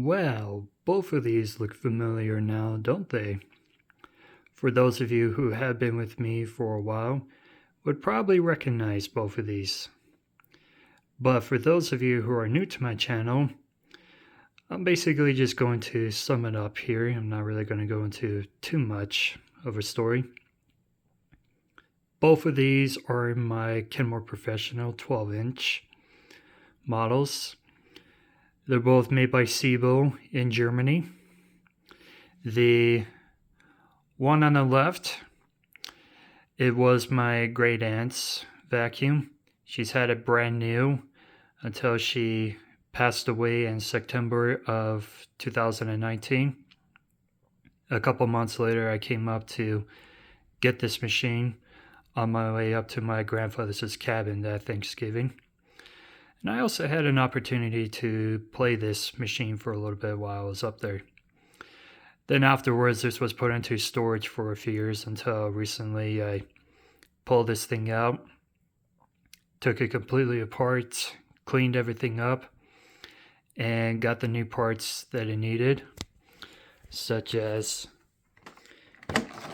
Well, both of these look familiar now, don't they? For those of you who have been with me for a while, would probably recognize both of these. But for those of you who are new to my channel, I'm basically just going to sum it up here. I'm not really going to go into too much of a story. Both of these are my Kenmore Professional 12-inch models. They're both made by Siebel in Germany. The one on the left, it was my great aunt's vacuum. She's had it brand new until she passed away in September of 2019. A couple months later, I came up to get this machine on my way up to my grandfather's cabin that Thanksgiving. And I also had an opportunity to play this machine for a little bit while I was up there. Then afterwards, this was put into storage for a few years until recently I pulled this thing out, took it completely apart, cleaned everything up, and got the new parts that it needed, such as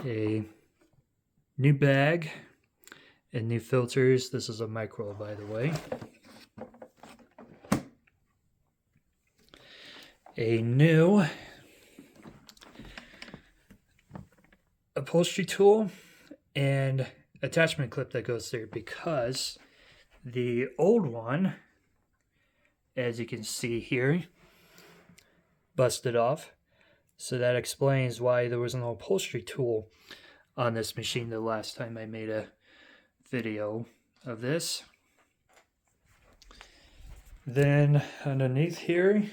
a new bag and new filters. This is a micro, by the way. A new upholstery tool and attachment clip that goes there, because the old one, as you can see here, busted off. So that explains why there was no upholstery tool on this machine the last time I made a video of this. Then underneath here,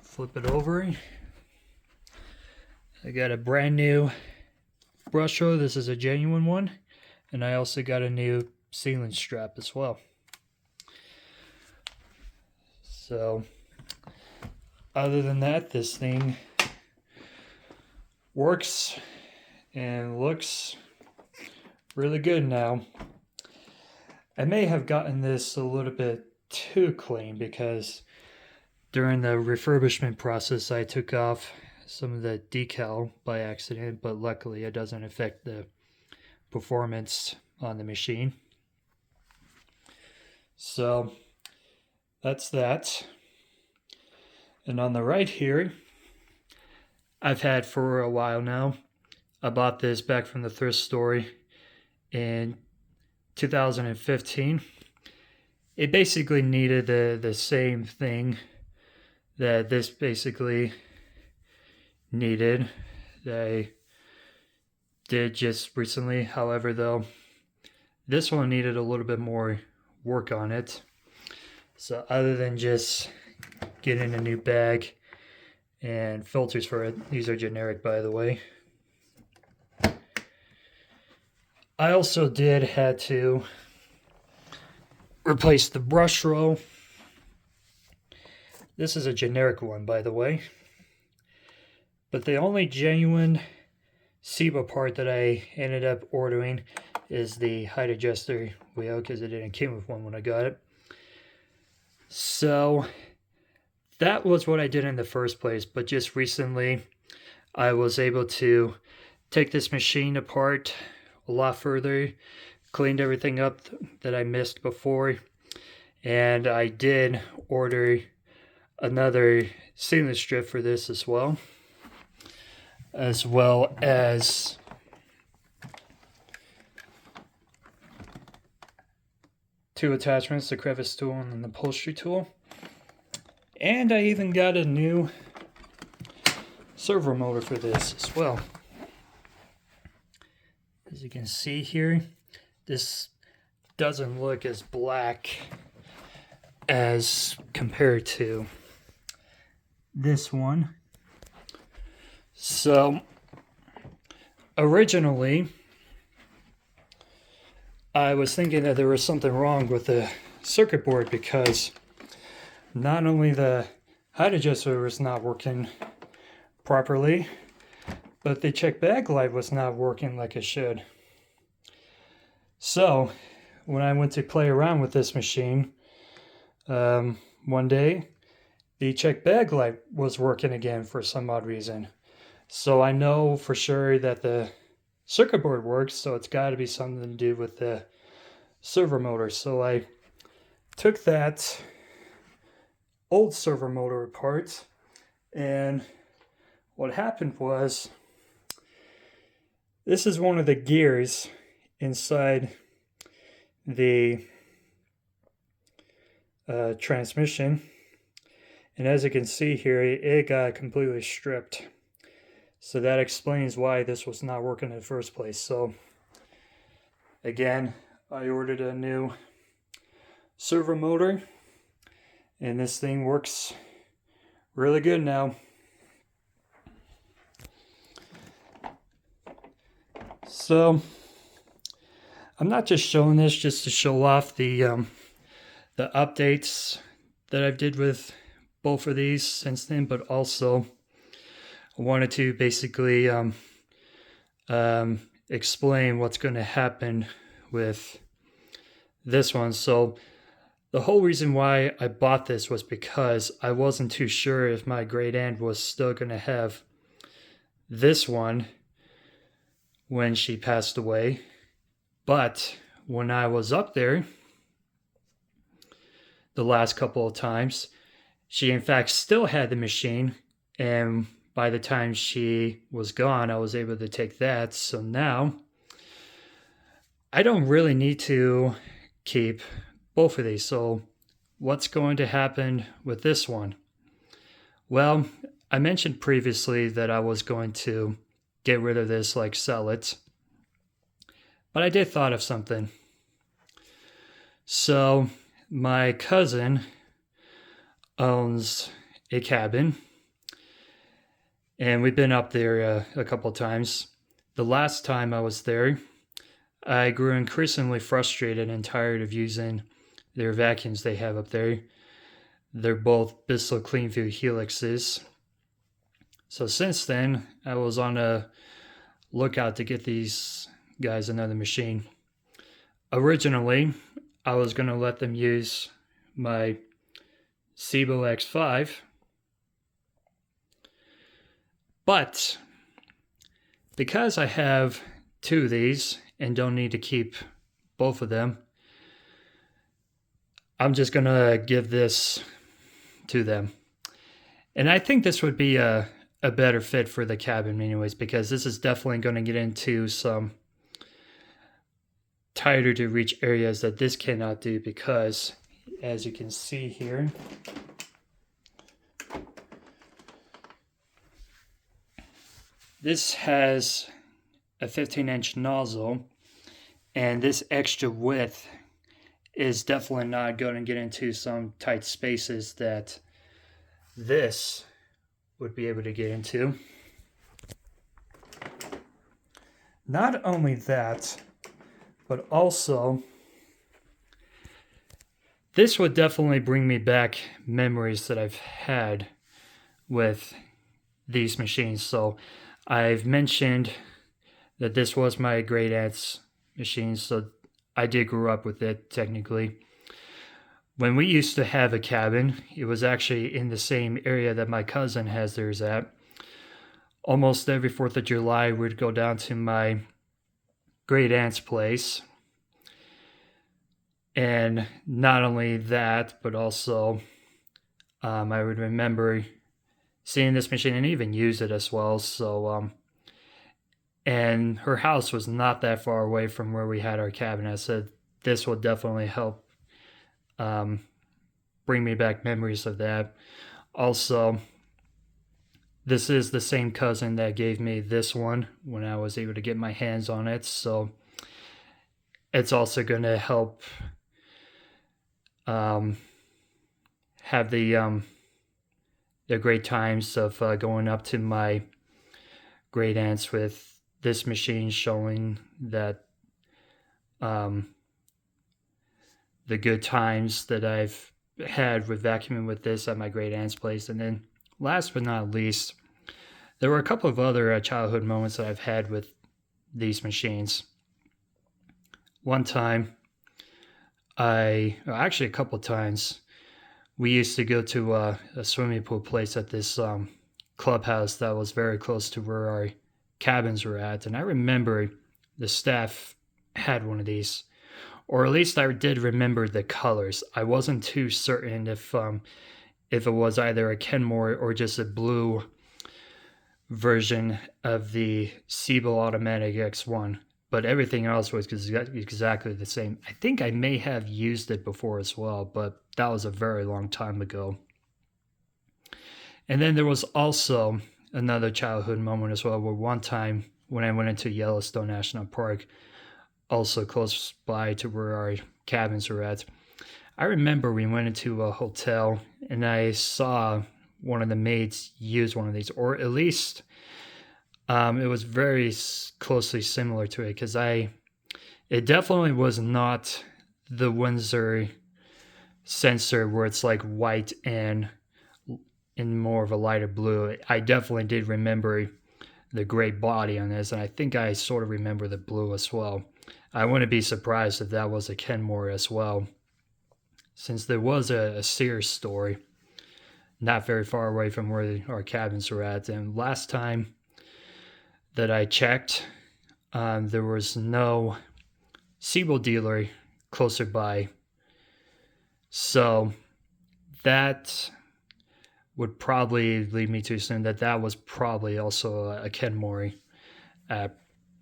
flip it over, I got a brand new brush roll. This is a genuine one. And I also got a new sealing strap as well. So, other than that, this thing works and looks really good now. I may have gotten this a little bit too clean because during the refurbishment process I took off some of the decal by accident, but luckily it doesn't affect the performance on the machine. So that's that. And on the right here, I've had for a while now. I bought this back from the thrift store in 2015. It basically needed the same thing that this basically needed, that I did just recently. However, though, this one needed a little bit more work on it. So other than just getting a new bag and filters for it, these are generic, by the way, I also had to replace the brush roll. This is a generic one, by the way, but the only genuine Siebel part that I ended up ordering is the height adjuster wheel, because it didn't come with one when I got it. So that was what I did in the first place, but just recently I was able to take this machine apart a lot further, cleaned everything up that I missed before, and I did order another sealing strip for this as well as two attachments, the crevice tool and the upholstery tool. And I even got a new servo motor for this as well. As you can see here, this doesn't look as black as compared to this one. So originally I was thinking that there was something wrong with the circuit board, because not only the height adjuster was not working properly, but the check bag light was not working like it should. So when I went to play around with this machine one day, the check bag light was working again for some odd reason. So I know for sure that the circuit board works, so it's got to be something to do with the servo motor. So I took that old servo motor apart, and what happened was this is one of the gears inside the transmission, and as you can see here, it got completely stripped. So that explains why this was not working in the first place. So again, I ordered a new servo motor, and this thing works really good now. So I'm not just showing this just to show off the updates that I've did with both of these since then, but also I wanted to basically explain what's going to happen with this one. So the whole reason why I bought this was because I wasn't too sure if my great aunt was still going to have this one when she passed away. But when I was up there the last couple of times, she in fact still had the machine, and by the time she was gone, I was able to take that. So now I don't really need to keep both of these. So what's going to happen with this one? Well, I mentioned previously that I was going to get rid of this, like sell it. But I did thought of something. So my cousin owns a cabin, and we've been up there a couple of times. The last time I was there, I grew increasingly frustrated and tired of using their vacuums they have up there. They're both Bissell Cleanview Helixes. So since then, I was on a lookout to get these guys another machine. Originally, I was going to let them use my Sibo X5, but because I have two of these and don't need to keep both of them, I'm just going to give this to them. And I think this would be a better fit for the cabin anyways, because this is definitely going to get into some tighter to reach areas that this cannot do, because as you can see here, this has a 15-inch nozzle, and this extra width is definitely not going to get into some tight spaces that this would be able to get into. Not only that, but also this would definitely bring me back memories that I've had with these machines. So I've mentioned that this was my great aunt's machine, so I did grow up with it technically. When we used to have a cabin, it was actually in the same area that my cousin has theirs at. Almost every 4th of July, we'd go down to my great aunt's place. And not only that, but also I would remember seeing this machine and even use it as well. So, and her house was not that far away from where we had our cabin. I said this will definitely help bring me back memories of that. Also, this is the same cousin that gave me this one when I was able to get my hands on it. So it's also going to help have the great times of going up to my great aunts with this machine, showing that the good times that I've had with vacuuming with this at my great aunt's place. And then last but not least, there were a couple of other childhood moments that I've had with these machines. One time, actually a couple of times, we used to go to a swimming pool place at this clubhouse that was very close to where our cabins were at. And I remember the staff had one of these, or at least I did remember the colors. I wasn't too certain if it was either a Kenmore or just a blue version of the Siebel Automatic X1, but everything else was exactly the same. I think I may have used it before as well, but that was a very long time ago. And then there was also another childhood moment as well, where one time when I went into Yellowstone National Park, also close by to where our cabins were at, I remember we went into a hotel and I saw one of the maids use one of these, or at least it was very closely similar to it, because it definitely was not the Windsor sensor where it's like white and in more of a lighter blue. I definitely did remember the gray body on this, and I think I sort of remember the blue as well. I wouldn't be surprised if that was a Kenmore as well, since there was a Sears store not very far away from where our cabins were at. And last time that I checked, there was no Siebel dealer closer by. So that would probably lead me to assume that that was probably also a Kenmore at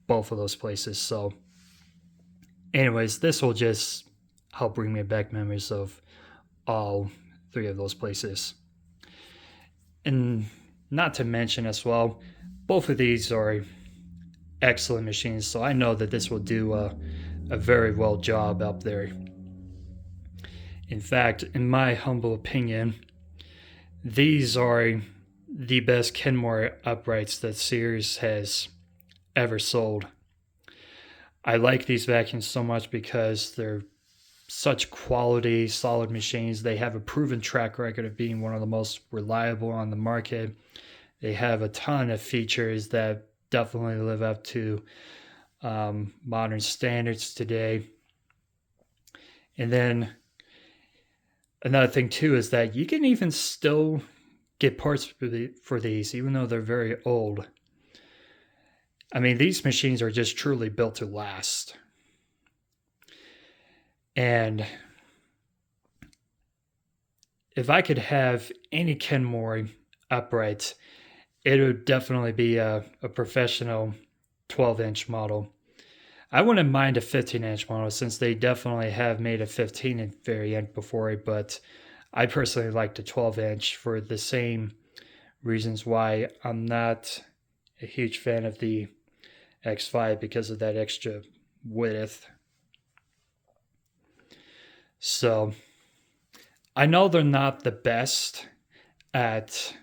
both of those places. So anyways, this will just help bring me back memories of all three of those places. And not to mention as well, both of these are excellent machines, so I know that this will do a very well job up there. In fact, in my humble opinion, these are the best Kenmore uprights that Sears has ever sold. I like these vacuums so much because they're such quality, solid machines. They have a proven track record of being one of the most reliable on the market. They have a ton of features that definitely live up to modern standards today. And then another thing too is that you can even still get parts for these, even though they're very old. I mean, these machines are just truly built to last. And if I could have any Kenmore upright, it would definitely be a professional 12-inch model. I wouldn't mind a 15-inch model, since they definitely have made a 15-inch variant before, but I personally like the 12-inch for the same reasons why I'm not a huge fan of the X5, because of that extra width. So I know they're not the best at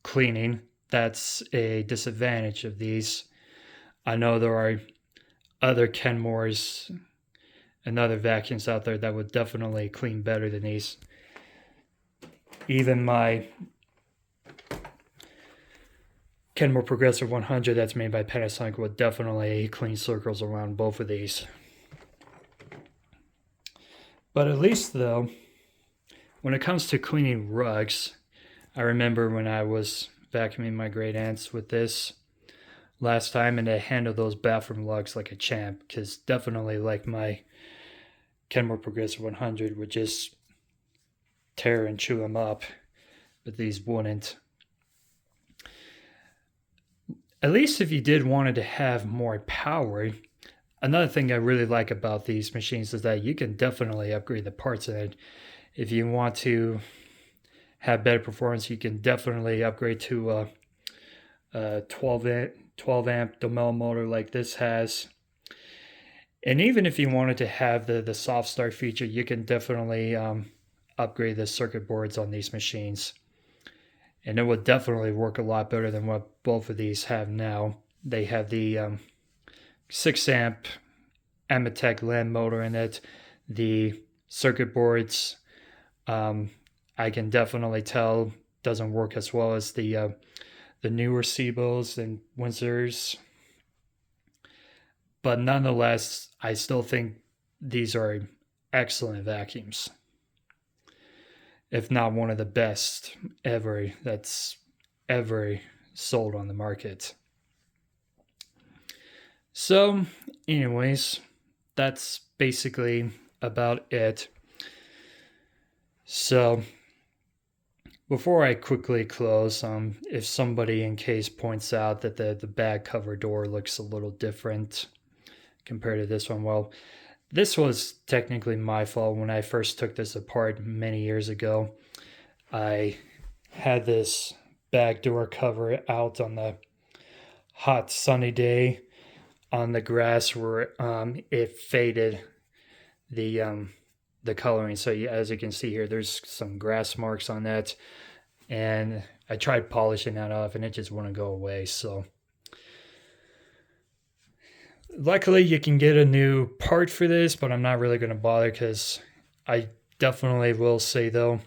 cleaning. That's a disadvantage of these. I know there are other Kenmores and other vacuums out there that would definitely clean better than these. Even my Kenmore Progressive 100 that's made by Panasonic would definitely clean circles around both of these. But at least though, when it comes to cleaning rugs, I remember when I was vacuuming my great aunts with this last time, and they handled those bathroom lugs like a champ, because definitely, like my Kenmore Progressive 100 would just tear and chew them up, but these wouldn't. At least if you did wanted to have more power, another thing I really like about these machines is that you can definitely upgrade the parts in it. If you want to have better performance, you can definitely upgrade to a 12 amp Domel motor like this has. And even if you wanted to have the soft start feature, you can definitely upgrade the circuit boards on these machines. And it would definitely work a lot better than what both of these have now. They have the 6 amp Amatec land motor in it. The circuit boards, I can definitely tell, doesn't work as well as the newer Siebels and Windsors. But nonetheless, I still think these are excellent vacuums. if not one of the best ever that's ever sold on the market. So, anyways, that's basically about it. So, before I quickly close, if somebody in case points out that the bag cover door looks a little different compared to this one, well, this was technically my fault when I first took this apart many years ago. I had this bag door cover out on the hot sunny day on the grass where it faded the coloring. So as you can see here, there's some grass marks on that, and I tried polishing that off, and it just wouldn't go away. So luckily, you can get a new part for this, but I'm not really going to bother because I definitely will say though,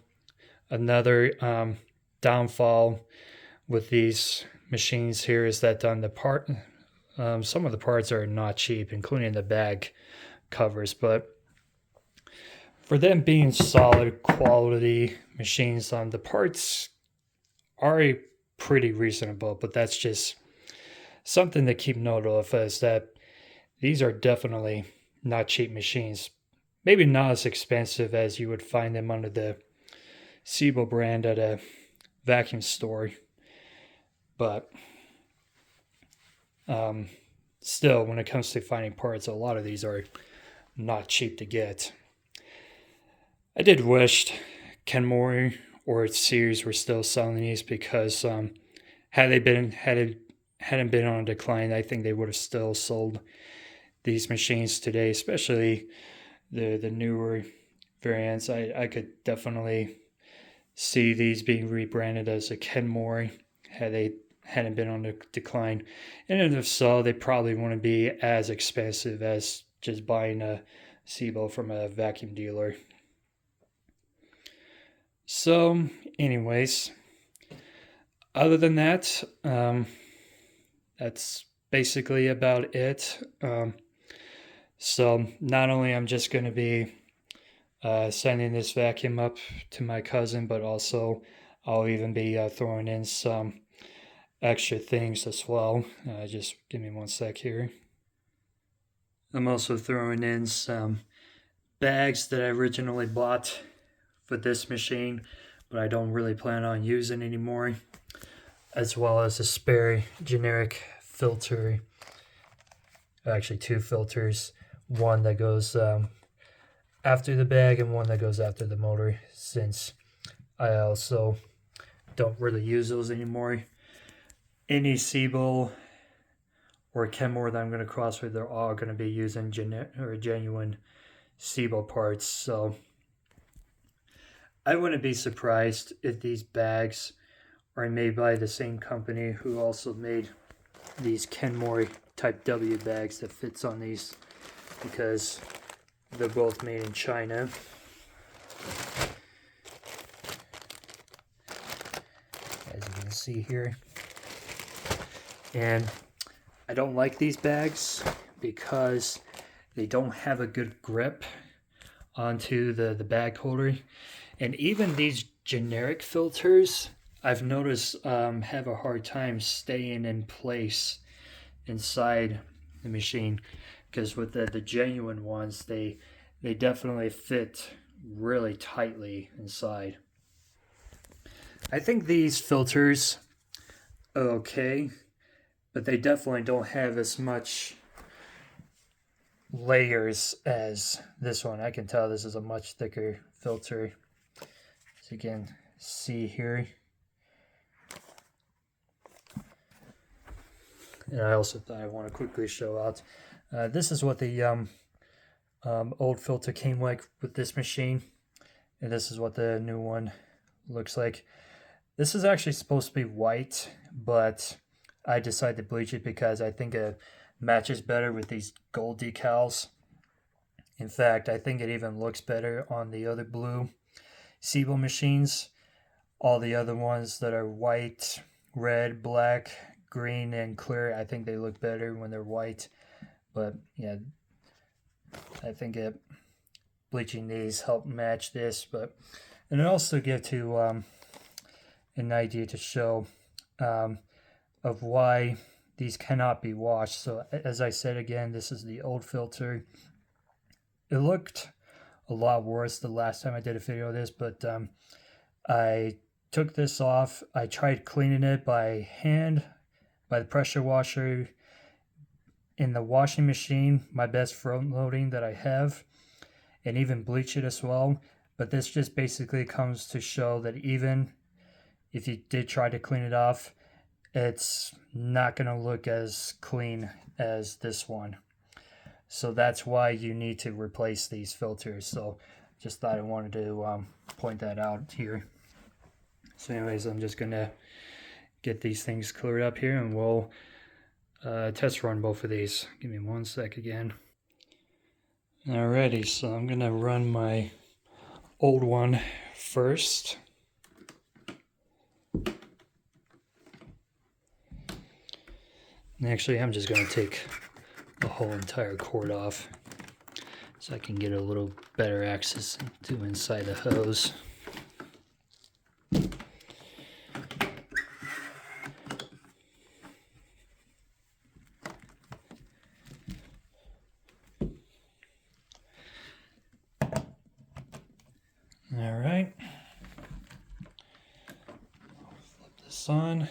another downfall with these machines here is that on the part, some of the parts are not cheap, including the bag covers, but for them being solid quality machines, the parts are pretty reasonable, but that's just something to keep note of, is that these are definitely not cheap machines. Maybe not as expensive as you would find them under the Siebel brand at a vacuum store, but still, when it comes to finding parts, a lot of these are not cheap to get. I did wish Kenmore or its series were still selling these, because had it hadn't been on a decline, I think they would have still sold these machines today, especially the newer variants. I could definitely see these being rebranded as a Kenmore had they hadn't been on the decline. And if so, they probably wouldn't be as expensive as just buying a Siebel from a vacuum dealer. So, anyways, other than that, that's basically about it. So, not only I'm just going to be sending this vacuum up to my cousin, but also I'll even be throwing in some extra things as well. Just give me one sec here. I'm also throwing in some bags that I originally bought for this machine, but I don't really plan on using anymore, as well as a spare generic filter. Actually, two filters, one that goes after the bag and one that goes after the motor, since I also don't really use those anymore. Any Siebel or Kenmore that I'm going to cross with, they're all going to be using genuine Siebel parts. So I wouldn't be surprised if these bags are made by the same company who also made these Kenmore Type W bags that fits on these, because they're both made in China. As you can see here. And I don't like these bags because they don't have a good grip onto the bag holder. And even these generic filters, I've noticed, have a hard time staying in place inside the machine, because with the genuine ones, they definitely fit really tightly inside. I think these filters are okay, but they definitely don't have as much layers as this one. I can tell this is a much thicker filter, as you can see here. And I also thought I want to quickly show out. This is what the old filter came like with this machine, and this is what the new one looks like. This is actually supposed to be white, but I decided to bleach it because I think it matches better with these gold decals. In fact, I think it even looks better on the other blue Siebel machines. All the other ones that are white, red, black, green, and clear, I think they look better when they're white. But yeah, I think bleaching these helped match this. But And it also gives you an idea to show of why these cannot be washed. So as I said again, this is the old filter. It looked a lot worse the last time I did a video of this, but I took this off. I tried cleaning it by hand, by the pressure washer in the washing machine, my best front loading that I have, and even bleach it as well. But this just basically comes to show that even if you did try to clean it off, it's not going to look as clean as this one. So that's why you need to replace these filters. So just thought I wanted to point that out here. So anyways, I'm just going to get these things cleared up here, and we'll test run both of these. Give me one sec again. Alrighty, so I'm going to run my old one first. And actually, I'm just going to take the whole entire cord off so I can get a little better access to inside the hose. All right, flip this on.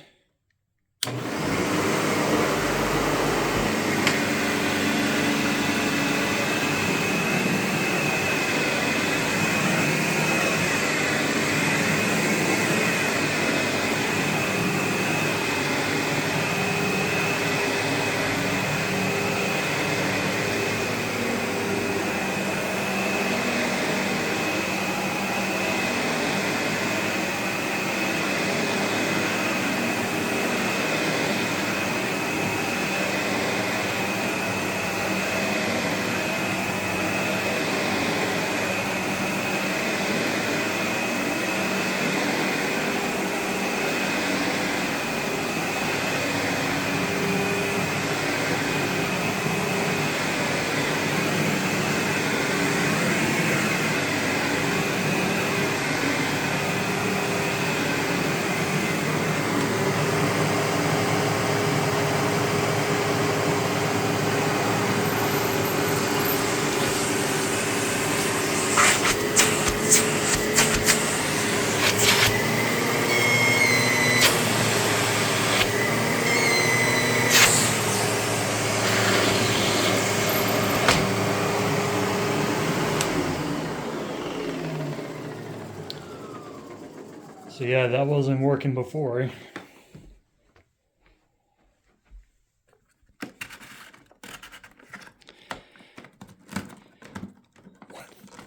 So yeah, that wasn't working before.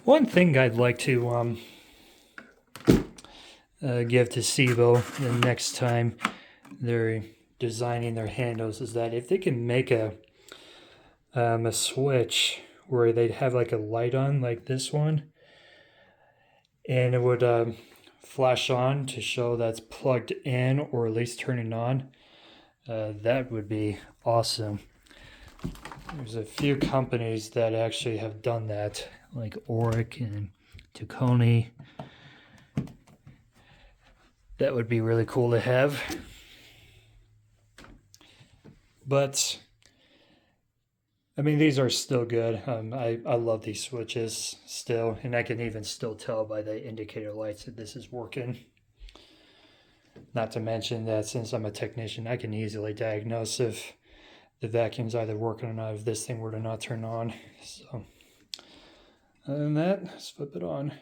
One thing I'd like to give to Cibo the next time they're designing their handles is that if they can make a switch where they'd have like a light on like this one, and it would flash on to show that's plugged in or at least turning on, that would be awesome. There's a few companies that actually have done that, like Oric and Tuconi. That would be really cool to have. But I mean, these are still good. I love these switches still, and I can even still tell by the indicator lights that this is working. Not to mention that since I'm a technician, I can easily diagnose if the vacuum's either working or not, if this thing were to not turn on. So other than that, let's flip it on.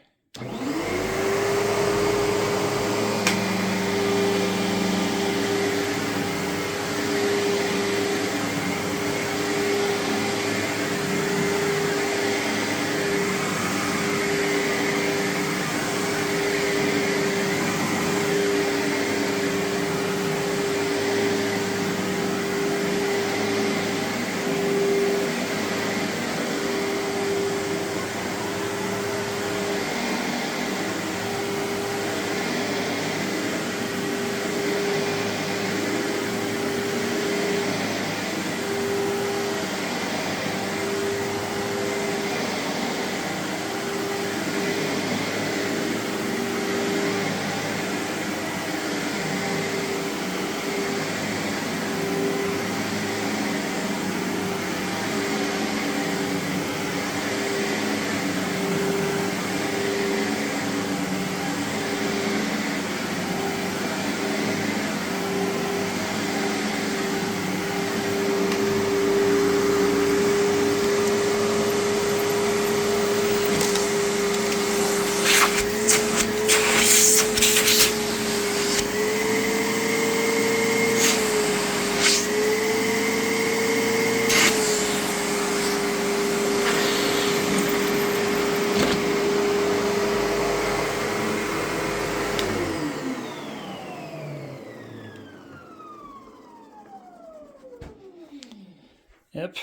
Yep,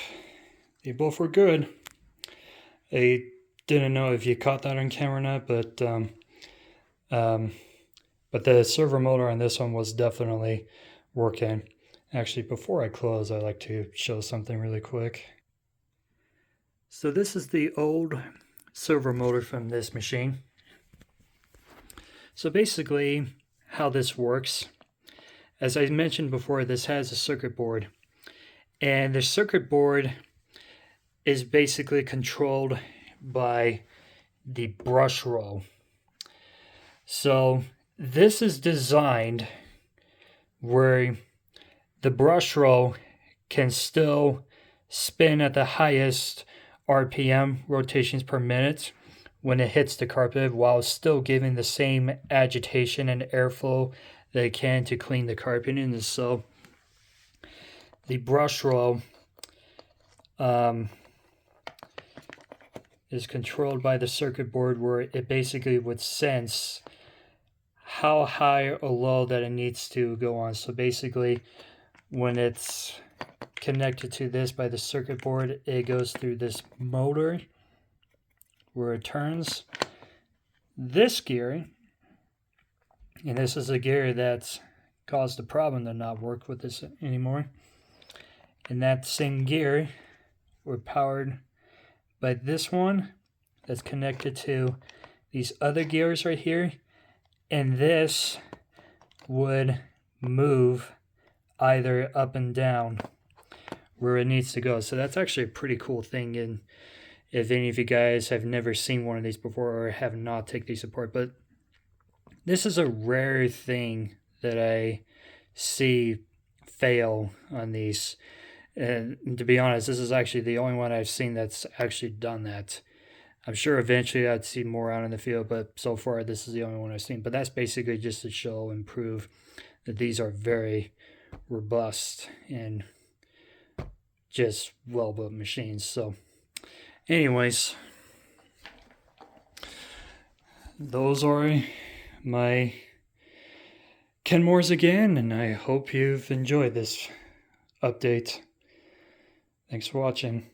they both were good. I didn't know if you caught that on camera or not, but the servo motor on this one was definitely working. Actually, before I close, I'd like to show something really quick. So this is the old servo motor from this machine. So basically, how this works, as I mentioned before, this has a circuit board. And the circuit board is basically controlled by the brush roll. So this is designed where the brush roll can still spin at the highest RPM, rotations per minute, when it hits the carpet, while still giving the same agitation and airflow that it can to clean the carpet. And so the brush roll is controlled by the circuit board, where it basically would sense how high or low that it needs to go on. So basically, when it's connected to this by the circuit board, it goes through this motor where it turns this gear, and this is a gear that's caused a problem to not work with this anymore. And that same gear were powered by this one that's connected to these other gears right here, and this would move either up and down where it needs to go. So that's actually a pretty cool thing. And if any of you guys have never seen one of these before or have not taken these apart, but this is a rare thing that I see fail on these. And to be honest, this is actually the only one I've seen that's actually done that. I'm sure eventually I'd see more out in the field, but so far this is the only one I've seen. But that's basically just to show and prove that these are very robust and just well-built machines. So anyways, those are my Kenmores again, and I hope you've enjoyed this update. Thanks for watching.